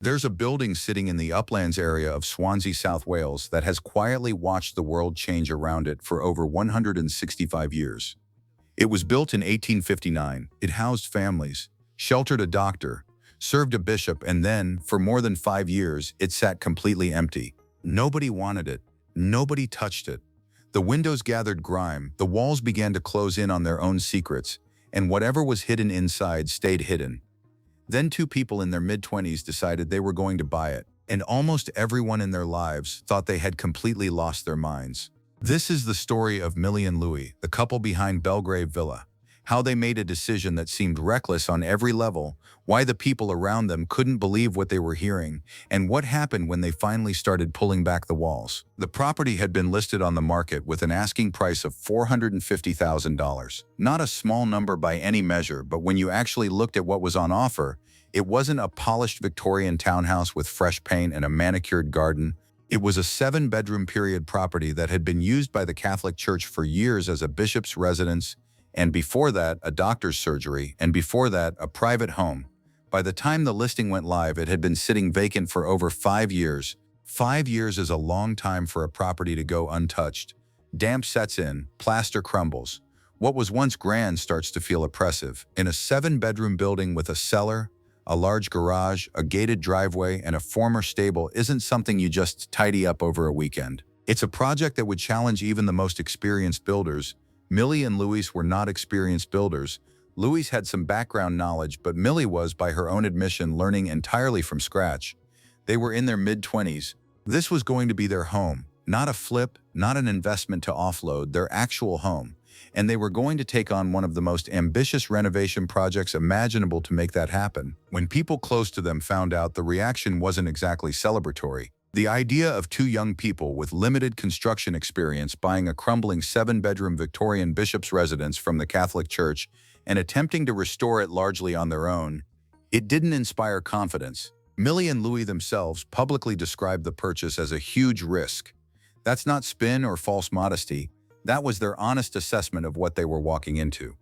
There's a building sitting in the Uplands area of Swansea, South Wales, that has quietly watched the world change around it for over 165 years. It was built in 1859. It housed families, sheltered a doctor, served a bishop, and then, for more than 5 years, it sat completely empty. Nobody wanted it. Nobody touched it. The windows gathered grime, the walls began to close in on their own secrets, and whatever was hidden inside stayed hidden. Then two people in their mid-20s decided they were going to buy it, and almost everyone in their lives thought they had completely lost their minds. This is the story of Millie and Louis, the couple behind Belgrave Villa. How they made a decision that seemed reckless on every level, why the people around them couldn't believe what they were hearing, and what happened when they finally started pulling back the walls. The property had been listed on the market with an asking price of $450,000. Not a small number by any measure, but when you actually looked at what was on offer, it wasn't a polished Victorian townhouse with fresh paint and a manicured garden. It was a 7-bedroom period property that had been used by the Catholic Church for years as a bishop's residence, and before that, a doctor's surgery, and before that, a private home. By the time the listing went live, it had been sitting vacant for over 5 years. 5 years is a long time for a property to go untouched. Damp sets in, plaster crumbles. What was once grand starts to feel oppressive. In a 7-bedroom building with a cellar, a large garage, a gated driveway, and a former stable isn't something you just tidy up over a weekend. It's a project that would challenge even the most experienced builders. Millie and Louis were not experienced builders. Louis had some background knowledge, but Millie was, by her own admission, learning entirely from scratch. They were in their mid-20s. This was going to be their home, not a flip, not an investment to offload, their actual home. And they were going to take on one of the most ambitious renovation projects imaginable to make that happen. When people close to them found out, the reaction wasn't exactly celebratory. The idea of two young people with limited construction experience buying a crumbling 7-bedroom Victorian bishop's residence from the Catholic Church and attempting to restore it largely on their own, it didn't inspire confidence. Millie and Louis themselves publicly described the purchase as a huge risk. That's not spin or false modesty. That was their honest assessment of what they were walking into.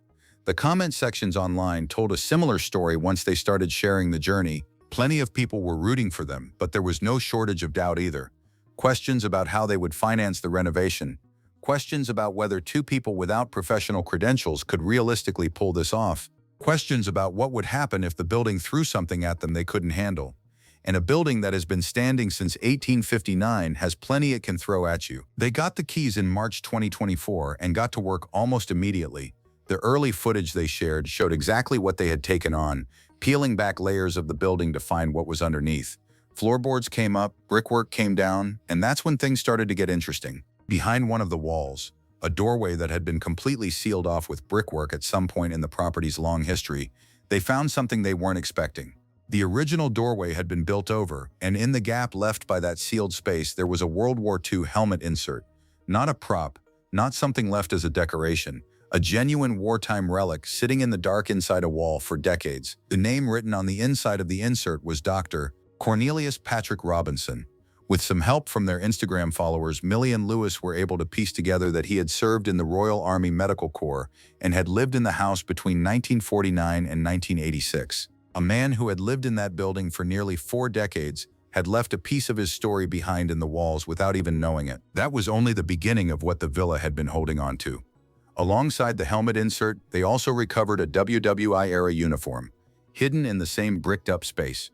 The comment sections online told a similar story once they started sharing the journey. Plenty of people were rooting for them, but there was no shortage of doubt either. Questions about how they would finance the renovation. Questions about whether two people without professional credentials could realistically pull this off. Questions about what would happen if the building threw something at them they couldn't handle. And a building that has been standing since 1859 has plenty it can throw at you. They got the keys in March 2024 and got to work almost immediately. The early footage they shared showed exactly what they had taken on, peeling back layers of the building to find what was underneath. Floorboards came up, brickwork came down, and that's when things started to get interesting. Behind one of the walls, a doorway that had been completely sealed off with brickwork at some point in the property's long history, they found something they weren't expecting. The original doorway had been built over, and in the gap left by that sealed space there was a World War II helmet insert. Not a prop, not something left as a decoration, a genuine wartime relic sitting in the dark inside a wall for decades. The name written on the inside of the insert was Dr. Cornelius Patrick Robinson. With some help from their Instagram followers, Millie and Louis were able to piece together that he had served in the Royal Army Medical Corps and had lived in the house between 1949 and 1986. A man who had lived in that building for nearly 4 decades had left a piece of his story behind in the walls without even knowing it. That was only the beginning of what the villa had been holding on to. Alongside the helmet insert, they also recovered a WWI-era uniform, hidden in the same bricked-up space.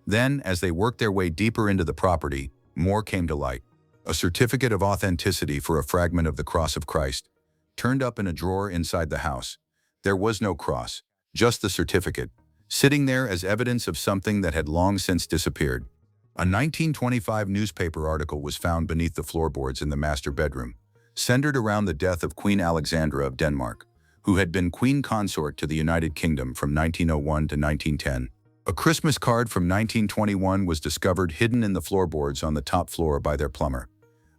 Then, as they worked their way deeper into the property, more came to light. A certificate of authenticity for a fragment of the cross of Christ, turned up in a drawer inside the house. There was no cross, just the certificate, sitting there as evidence of something that had long since disappeared. A 1925 newspaper article was found beneath the floorboards in the master bedroom, centered around the death of Queen Alexandra of Denmark, who had been queen consort to the United Kingdom from 1901 to 1910. A Christmas card from 1921 was discovered hidden in the floorboards on the top floor by their plumber,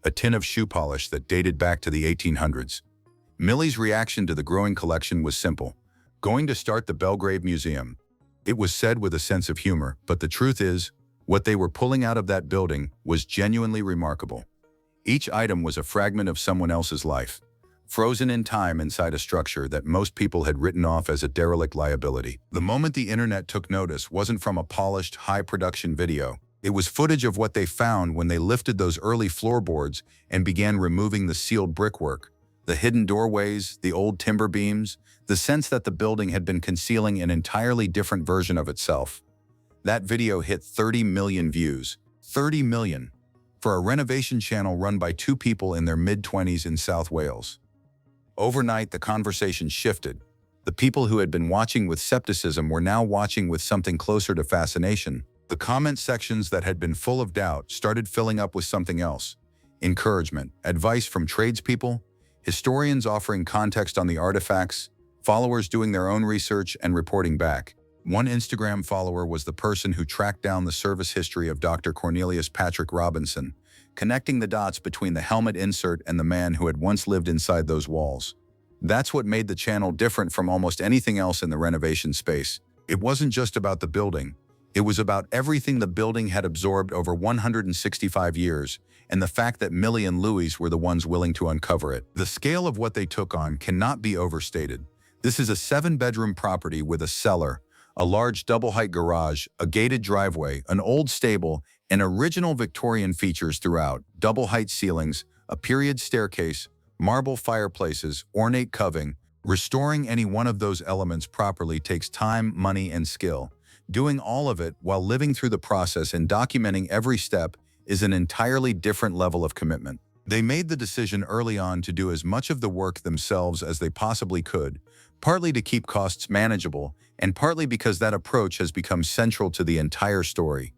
a tin of shoe polish that dated back to the 1800s. Millie's reaction to the growing collection was simple: going to start the Belgrave Museum. It was said with a sense of humor, but the truth is, what they were pulling out of that building was genuinely remarkable. Each item was a fragment of someone else's life. frozen in time inside a structure that most people had written off as a derelict liability. The moment the internet took notice wasn't from a polished, high-production video. It was footage of what they found when they lifted those early floorboards and began removing the sealed brickwork, the hidden doorways, the old timber beams, the sense that the building had been concealing an entirely different version of itself. That video hit 30 million views. 30 million. For a renovation channel run by two people in their mid-20s in South Wales. Overnight, the conversation shifted. The people who had been watching with skepticism were now watching with something closer to fascination. The comment sections that had been full of doubt started filling up with something else. Encouragement, advice from tradespeople, historians offering context on the artifacts, followers doing their own research and reporting back. One Instagram follower was the person who tracked down the service history of Dr. Cornelius Patrick Robinson, connecting the dots between the helmet insert and the man who had once lived inside those walls. That's what made the channel different from almost anything else in the renovation space. It wasn't just about the building. It was about everything the building had absorbed over 165 years, and the fact that Millie and Louis were the ones willing to uncover it. The scale of what they took on cannot be overstated. This is a 7-bedroom property with a cellar, a large double-height garage, a gated driveway, an old stable, and original Victorian features throughout, double-height ceilings, a period staircase, marble fireplaces, ornate coving. Restoring any one of those elements properly takes time, money, and skill. Doing all of it while living through the process and documenting every step is an entirely different level of commitment. They made the decision early on to do as much of the work themselves as they possibly could, partly to keep costs manageable, and partly because that approach has become central to the entire story.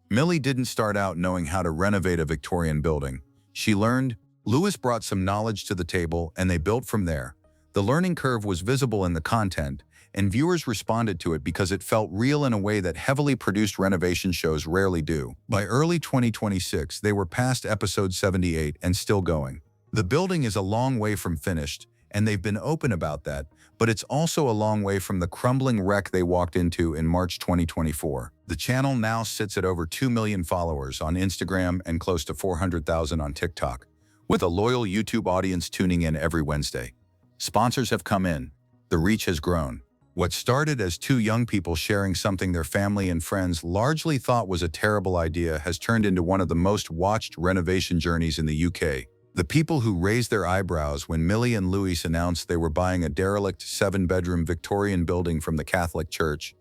Millie didn't start out knowing how to renovate a Victorian building. She learned, Louis brought some knowledge to the table, and they built from there. The learning curve was visible in the content, and viewers responded to it because it felt real in a way that heavily produced renovation shows rarely do. By early 2026, they were past episode 78 and still going. The building is a long way from finished, and they've been open about that, but it's also a long way from the crumbling wreck they walked into in March 2024. The channel now sits at over 2 million followers on Instagram and close to 400,000 on TikTok, with a loyal YouTube audience tuning in every Wednesday. Sponsors have come in. The reach has grown. What started as two young people sharing something their family and friends largely thought was a terrible idea has turned into one of the most watched renovation journeys in the UK. The people who raised their eyebrows when Millie and Louis announced they were buying a derelict 7-bedroom Victorian building from the Catholic Church,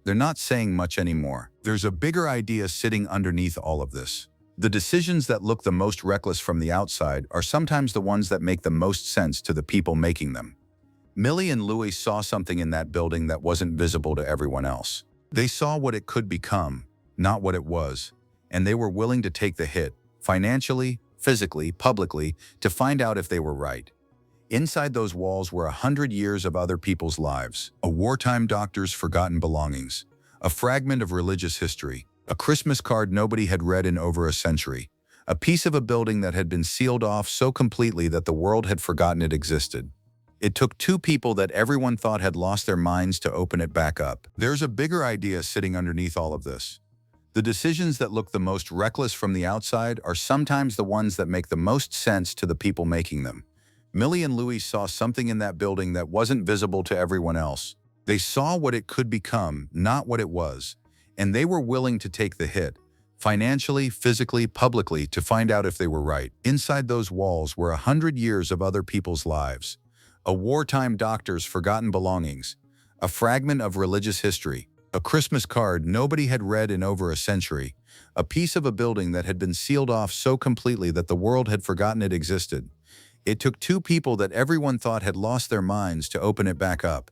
they're not saying much anymore. There's a bigger idea sitting underneath all of this. The decisions that look the most reckless from the outside are sometimes the ones that make the most sense to the people making them. Millie and Louis saw something in that building that wasn't visible to everyone else. They saw what it could become, not what it was, and they were willing to take the hit, financially, physically, publicly, to find out if they were right. Inside those walls were 100 years of other people's lives, a wartime doctor's forgotten belongings, a fragment of religious history, a Christmas card nobody had read in over a century, a piece of a building that had been sealed off so completely that the world had forgotten it existed. It took two people that everyone thought had lost their minds to open it back up. There's a bigger idea sitting underneath all of this. The decisions that look the most reckless from the outside are sometimes the ones that make the most sense to the people making them. Millie and Louis saw something in that building that wasn't visible to everyone else. They saw what it could become, not what it was, and they were willing to take the hit, financially, physically, publicly, to find out if they were right. Inside those walls were 100 years of other people's lives, a wartime doctor's forgotten belongings, a fragment of religious history, a Christmas card nobody had read in over a century, a piece of a building that had been sealed off so completely that the world had forgotten it existed. It took two people that everyone thought had lost their minds to open it back up.